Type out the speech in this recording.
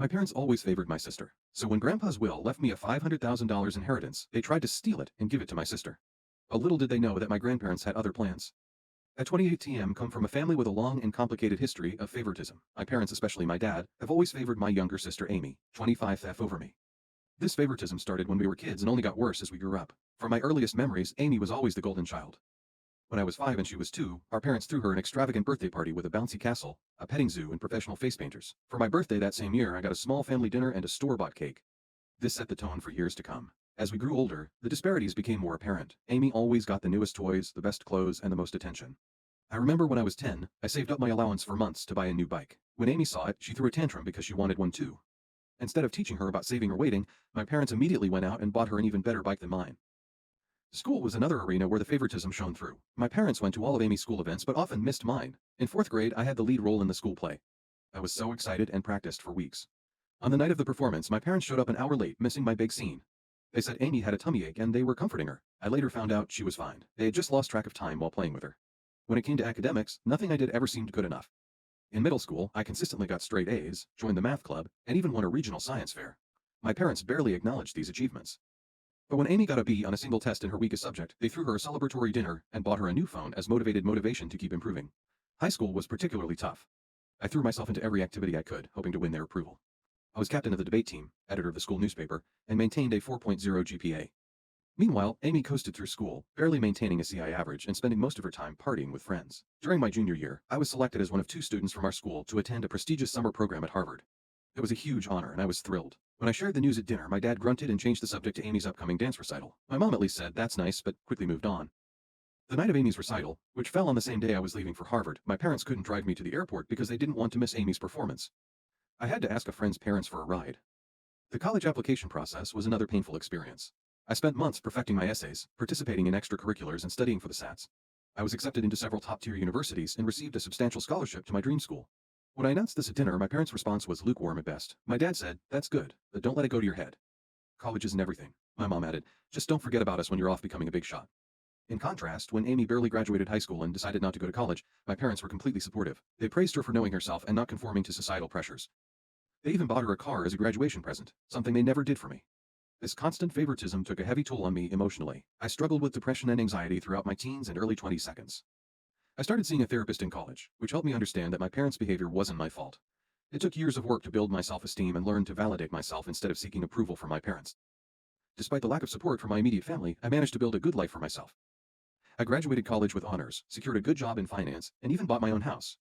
My parents always favored my sister, so when Grandpa's will left me a $500,000 inheritance, they tried to steal it and give it to my sister. But little did they know that my grandparents had other plans. At 28 TM come from a family with a long and complicated history of favoritism. My parents, especially my dad, have always favored my younger sister Amy, 25 F over me. This favoritism started when we were kids and only got worse as we grew up. From my earliest memories, Amy was always the golden child. When I was 5 and she was 2, our parents threw her an extravagant birthday party with a bouncy castle, a petting zoo, and professional face painters. For my birthday that same year, I got a small family dinner and a store-bought cake. This set the tone for years to come. As we grew older, the disparities became more apparent. Amy always got the newest toys, the best clothes, and the most attention. I remember when I was 10, I saved up my allowance for months to buy a new bike. When Amy saw it, she threw a tantrum because she wanted one too. Instead of teaching her about saving or waiting, my parents immediately went out and bought her an even better bike than mine. School was another arena where the favoritism shone through. My parents went to all of Amy's school events but often missed mine. In 4th grade, I had the lead role in the school play. I was so excited and practiced for weeks. On the night of the performance, my parents showed up an hour late, missing my big scene. They said Amy had a tummy ache and they were comforting her. I later found out she was fine. They had just lost track of time while playing with her. When it came to academics, nothing I did ever seemed good enough. In middle school, I consistently got straight A's, joined the math club, and even won a regional science fair. My parents barely acknowledged these achievements. But when Amy got a B on a single test in her weakest subject, they threw her a celebratory dinner and bought her a new phone as motivation to keep improving. High school was particularly tough. I threw myself into every activity I could, hoping to win their approval. I was captain of the debate team, editor of the school newspaper, and maintained a 4.0 GPA. Meanwhile, Amy coasted through school, barely maintaining a CI average and spending most of her time partying with friends. During my junior year, I was selected as one of 2 students from our school to attend a prestigious summer program at Harvard. It was a huge honor and I was thrilled. When I shared the news at dinner, my dad grunted and changed the subject to Amy's upcoming dance recital. My mom at least said, "That's nice," but quickly moved on. The night of Amy's recital, which fell on the same day I was leaving for Harvard, my parents couldn't drive me to the airport because they didn't want to miss Amy's performance. I had to ask a friend's parents for a ride. The college application process was another painful experience. I spent months perfecting my essays, participating in extracurriculars, and studying for the SATs. I was accepted into several top-tier universities and received a substantial scholarship to my dream school. When I announced this at dinner, my parents' response was lukewarm at best. My dad said, "That's good, but don't let it go to your head. College isn't everything." My mom added, "Just don't forget about us when you're off becoming a big shot." In contrast, when Amy barely graduated high school and decided not to go to college, my parents were completely supportive. They praised her for knowing herself and not conforming to societal pressures. They even bought her a car as a graduation present, something they never did for me. This constant favoritism took a heavy toll on me emotionally. I struggled with depression and anxiety throughout my teens and early 20s. I started seeing a therapist in college, which helped me understand that my parents' behavior wasn't my fault. It took years of work to build my self-esteem and learn to validate myself instead of seeking approval from my parents. Despite the lack of support from my immediate family, I managed to build a good life for myself. I graduated college with honors, secured a good job in finance, and even bought my own house.